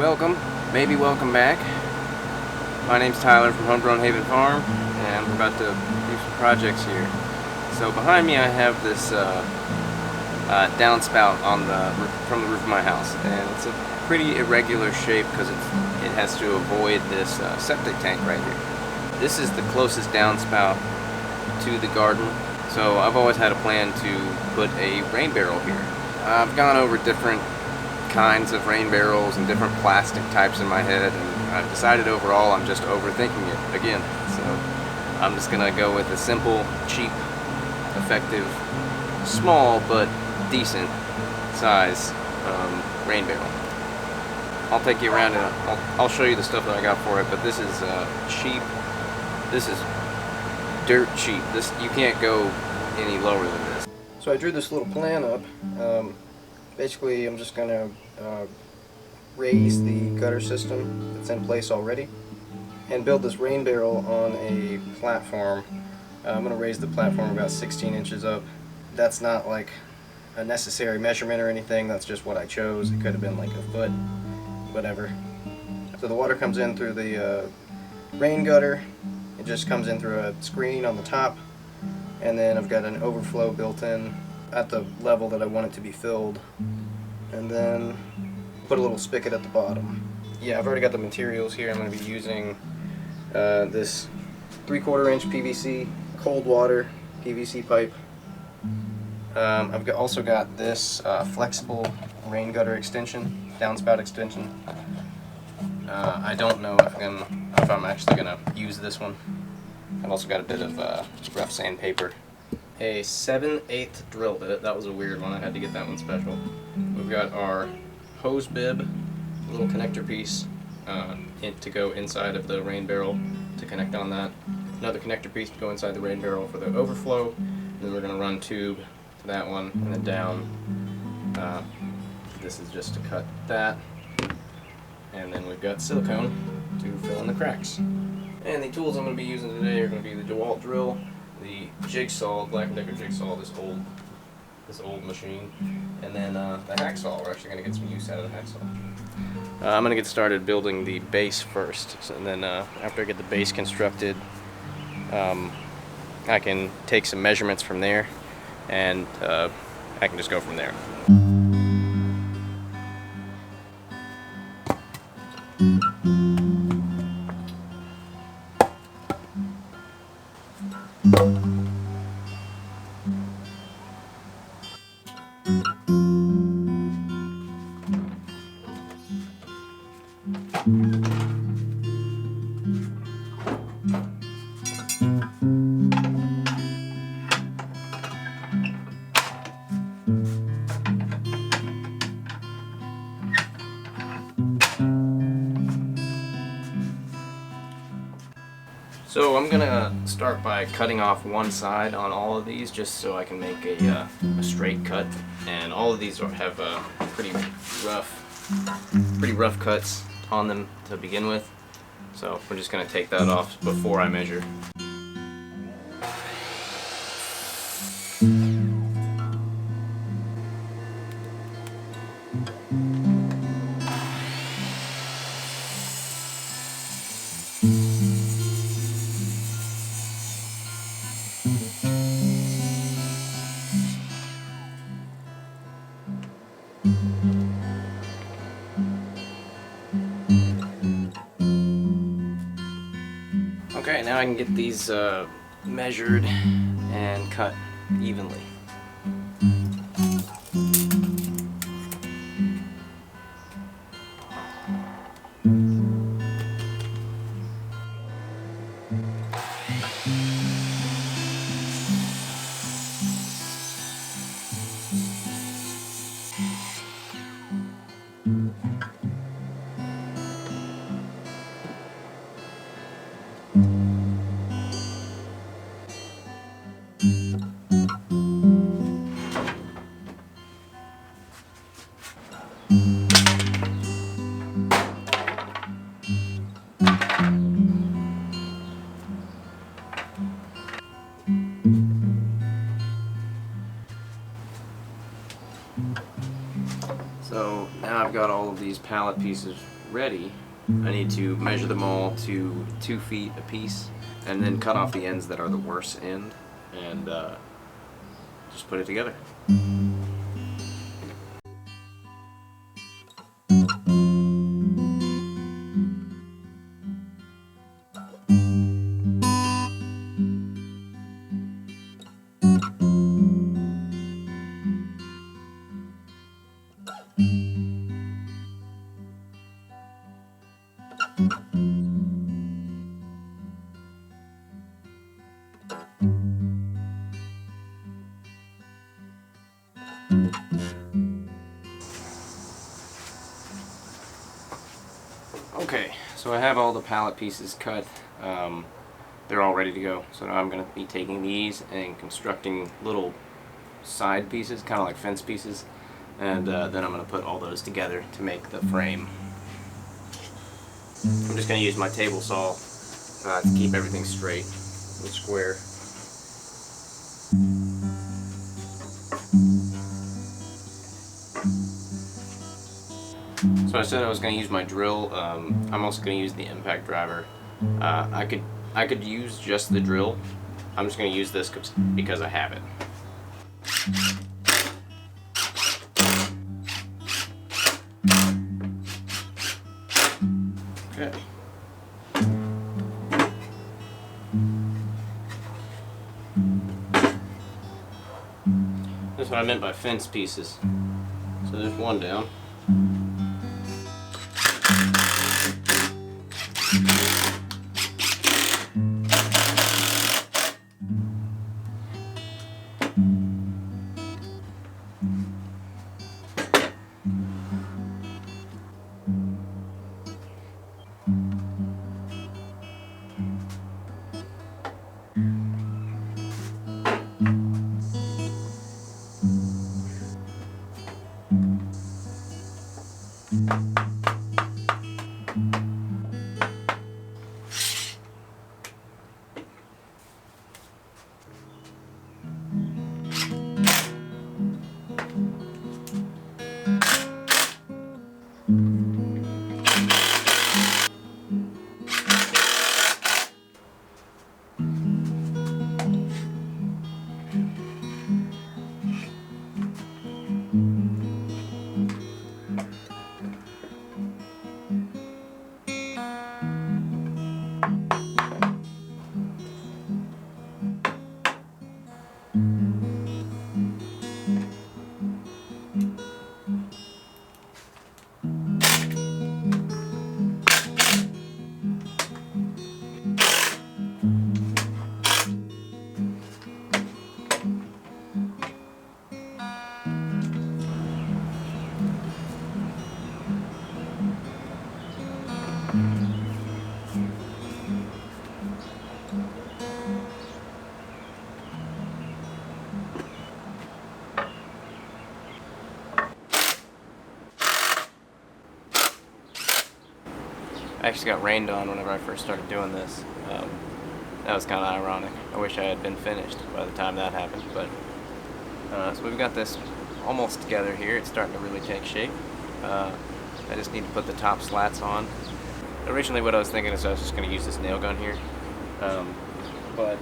welcome, maybe welcome back. My name's Tyler from Homegrown Haven Farm, and we're about to do some projects here. So behind me I have this downspout on from the roof of my house, and it's a pretty irregular shape because it has to avoid this septic tank right here. This is the closest downspout to the garden, so I've always had a plan to put a rain barrel here. I've gone over different kinds of rain barrels and different plastic types in my head, and I've decided overall I'm just overthinking it again. So I'm just gonna go with a simple, cheap, effective, small but decent size rain barrel. I'll take you around and I'll show you the stuff that I got for it, but this is cheap. This is dirt cheap. This, you can't go any lower than this. So I drew this little plan up. Basically, I'm just going to raise the gutter system that's in place already and build this rain barrel on a platform. I'm going to raise the platform about 16 inches up. That's not like a necessary measurement or anything, that's just what I chose. It could have been like a foot, whatever. So the water comes in through the rain gutter. It just comes in through a screen on the top, and then I've got an overflow built in at the level that I want it to be filled, and then put a little spigot at the bottom. Yeah, I've already got the materials here. I'm going to be using this 3/4 inch PVC cold water PVC pipe. I've also got this flexible rain gutter extension, downspout extension. I don't know if I'm actually going to use this one. I've also got a bit of rough sandpaper. A 7/8 drill bit. That was a weird one. I had to get that one special. We've got our hose bib, little connector piece to go inside of the rain barrel to connect on that. Another connector piece to go inside the rain barrel for the overflow. And then we're going to run tube to that one and then down. This is just to cut that. And then we've got silicone to fill in the cracks. And the tools I'm going to be using today are going to be the DeWalt drill, the jigsaw, Black & Decker jigsaw, this old machine, and then the hacksaw. We're actually going to get some use out of the hacksaw. I'm going to get started building the base first, and then after I get the base constructed, I can take some measurements from there, and I can just go from there. So I'm gonna start by cutting off one side on all of these, just so I can make a straight cut. And all of these have pretty rough cuts on them to begin with. So we're just gonna take that off before I measure. Okay, now I can get these measured and cut evenly. So now I've got all of these pallet pieces ready, I need to measure them all to 2 feet apiece, and then cut off the ends that are the worst end, and just put it together. Okay, so I have all the pallet pieces cut. They're all ready to go. So now I'm going to be taking these and constructing little side pieces, kind of like fence pieces, and then I'm going to put all those together to make the frame. I'm just going to use my table saw to keep everything straight and square. So I said I was going to use my drill. I'm also going to use the impact driver. I could use just the drill. I'm just going to use this because I have it. Okay. That's what I meant by fence pieces. So there's one down. I actually got rained on whenever I first started doing this. That was kind of ironic. I wish I had been finished by the time that happened, but so we've got this almost together here. It's starting to really take shape. I just need to put the top slats on. Originally what I was thinking is I was just going to use this nail gun here, but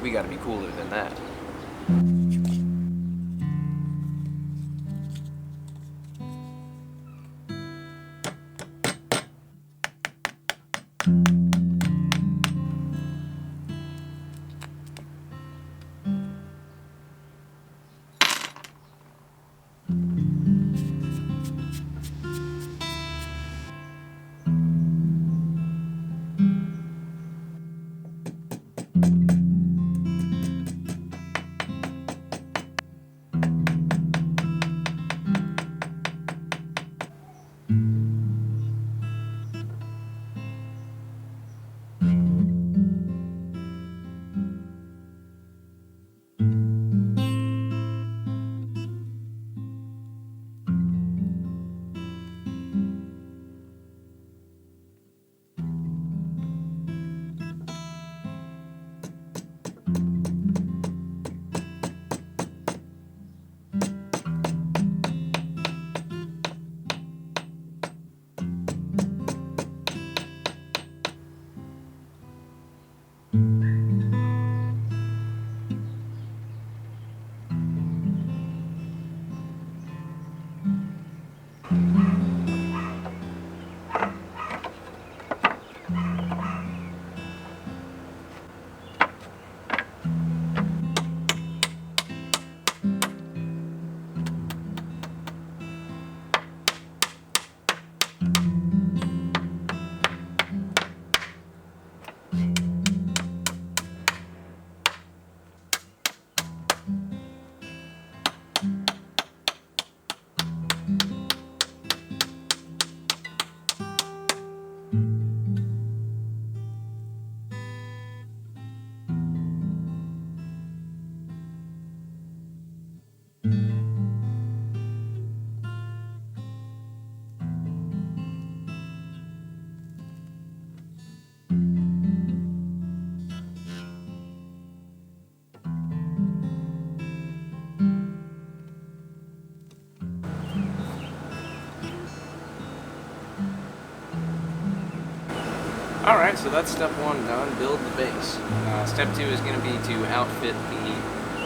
we got to be cooler than that. Alright, so that's step one done, build the base. Step two is going to be to outfit the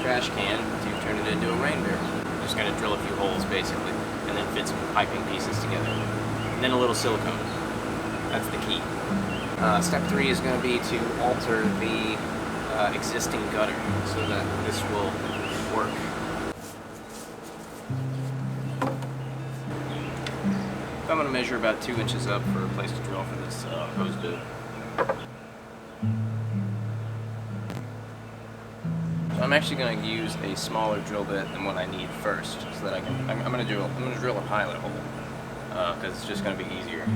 trash can to turn it into a rain barrel. Just going to drill a few holes basically, and then fit some piping pieces together. And then a little silicone. That's the key. Step three is going to be to alter the existing gutter so that this will work. I'm going to measure about 2 inches up for a place to drill for this hose bib. So I'm actually going to use a smaller drill bit than what I need first, so that I'm going to drill a pilot hole because it's just going to be easier.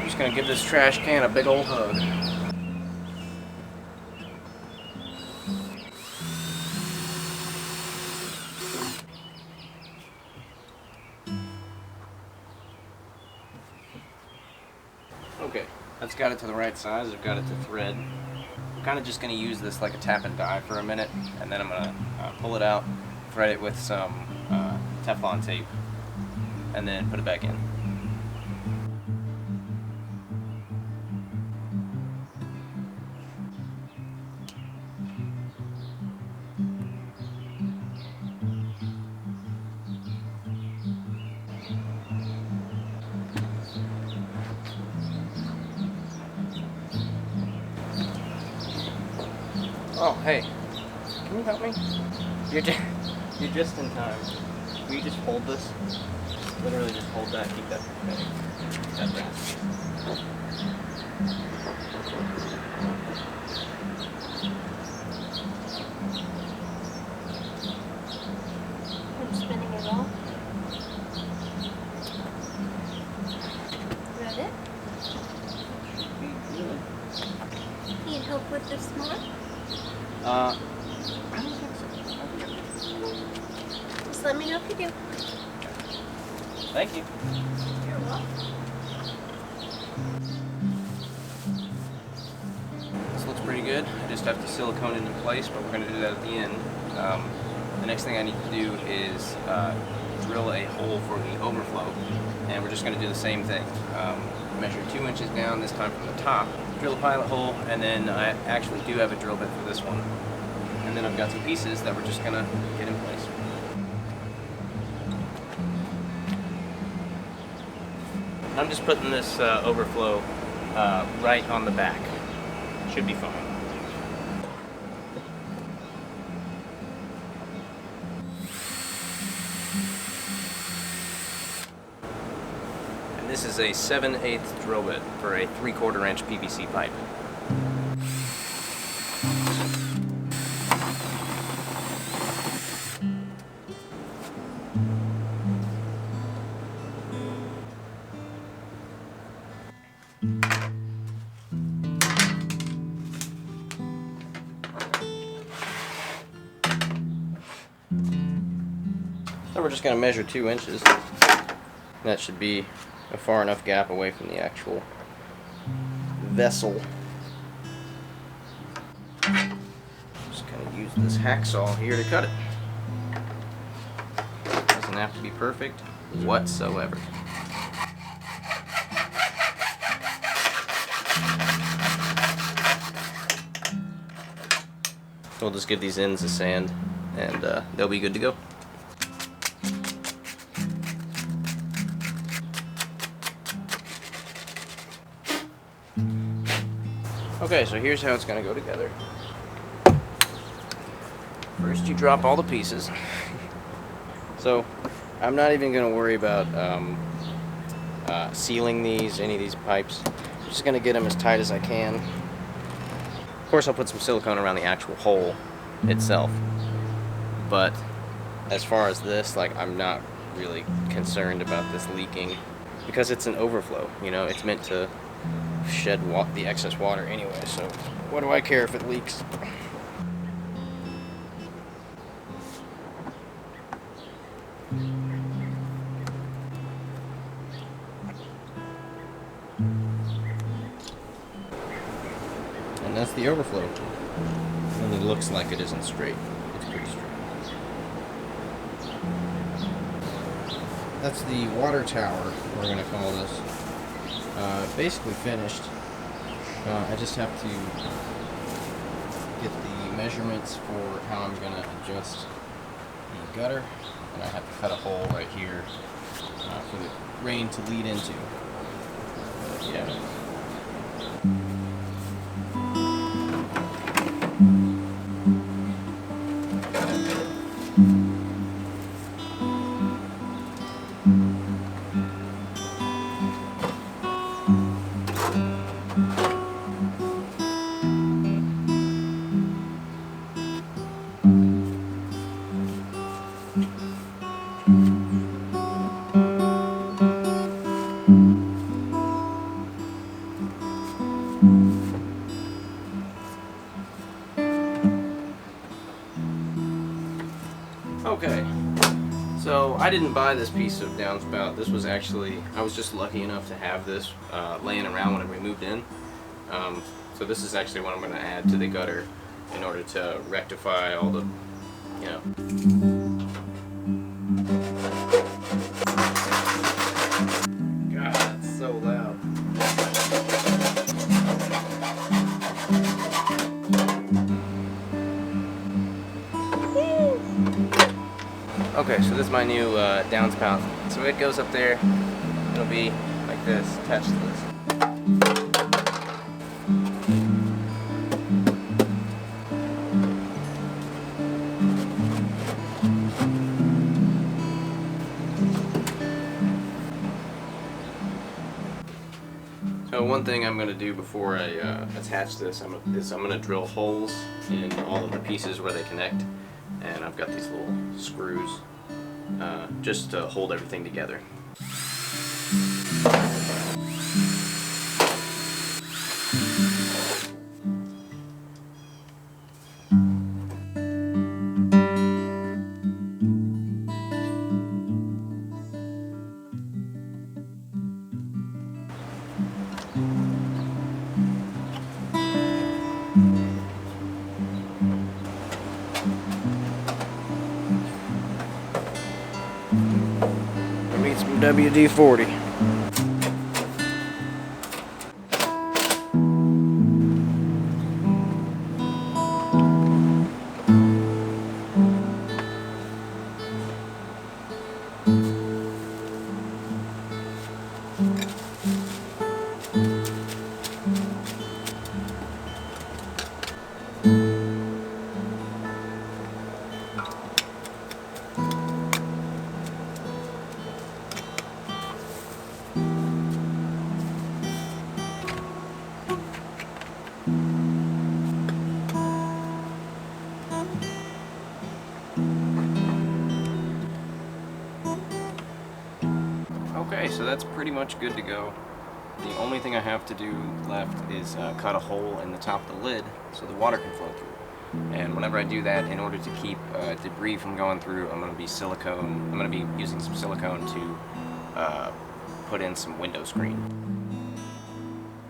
Just gonna give this trash can a big old hug. Okay, that's got it to the right size. I've got it to thread. I'm kind of just gonna use this like a tap and die for a minute, and then I'm gonna pull it out, thread it with some Teflon tape, and then put it back in. Oh, hey, can you help me? You're just in time. Will you just hold this? Literally just hold that, keep that steady. That rest. I'm spinning it off. Read it? Need help with this more? I don't think so. Just let me know if you do. Thank you. You're welcome. This looks pretty good. I just have to silicone it in place, but we're going to do that at the end. The next thing I need to do is drill a hole for the overflow, and we're just going to do the same thing. Measure 2 inches down, this time from the top, drill a pilot hole, and then I actually do have a drill bit for this one. And then I've got some pieces that we're just going to get in place. I'm just putting this overflow right on the back. Should be fine. And this is a 7/8 drill bit for a 3/4 inch PVC pipe. So we're just going to measure 2 inches. That should be a far enough gap away from the actual vessel. Just going to use this hacksaw here to cut it. Doesn't have to be perfect whatsoever. we'll just give these ends a sand, and they'll be good to go. Okay, so here's how it's going to go together. First you drop all the pieces. So I'm not even going to worry about sealing any of these pipes. I'm just going to get them as tight as I can. Of course I'll put some silicone around the actual hole itself. But as far as this, like, I'm not really concerned about this leaking because it's an overflow, you know, it's meant to shed the excess water anyway, so what do I care if it leaks? And that's the overflow. It only looks like it isn't straight. It's pretty straight. That's the water tower, we're going to call this. Basically finished. I just have to get the measurements for how I'm going to adjust the gutter, and I have to cut a hole right here for the rain to lead into. Yeah. Okay, so I didn't buy this piece of downspout. This was actually, I was just lucky enough to have this laying around when we moved in. So this is actually what I'm going to add to the gutter in order to rectify all the, you know. God, it's so loud. Okay, so this is my new downspout. So it goes up there, it'll be like this, attached to this. So one thing I'm going to do before I attach this is I'm going to drill holes in all of the pieces where they connect. And I've got these little screws just to hold everything together. Meet some WD-40. Okay, so that's pretty much good to go. The only thing I have to do left is cut a hole in the top of the lid so the water can flow through. And whenever I do that, in order to keep debris from going through, I'm going to be using some silicone to put in some window screen.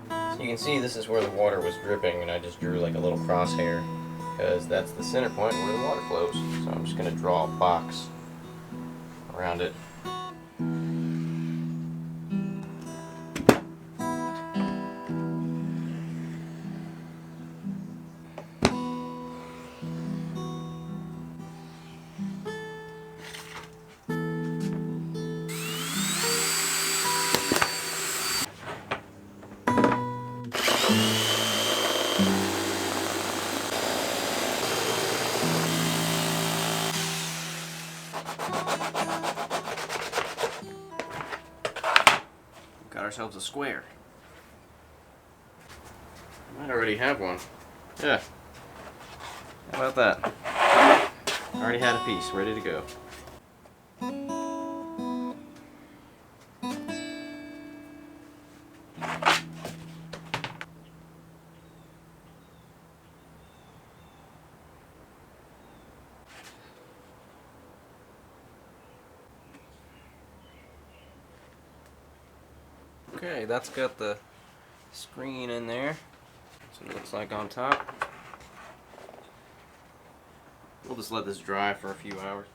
So you can see this is where the water was dripping, and I just drew like a little crosshair because that's the center point where the water flows. So I'm just going to draw a box around it. ourselves a square. Might already have one. Yeah. How about that? Already had a piece, ready to go. Okay, that's got the screen in there. That's what it looks like on top. We'll just let this dry for a few hours.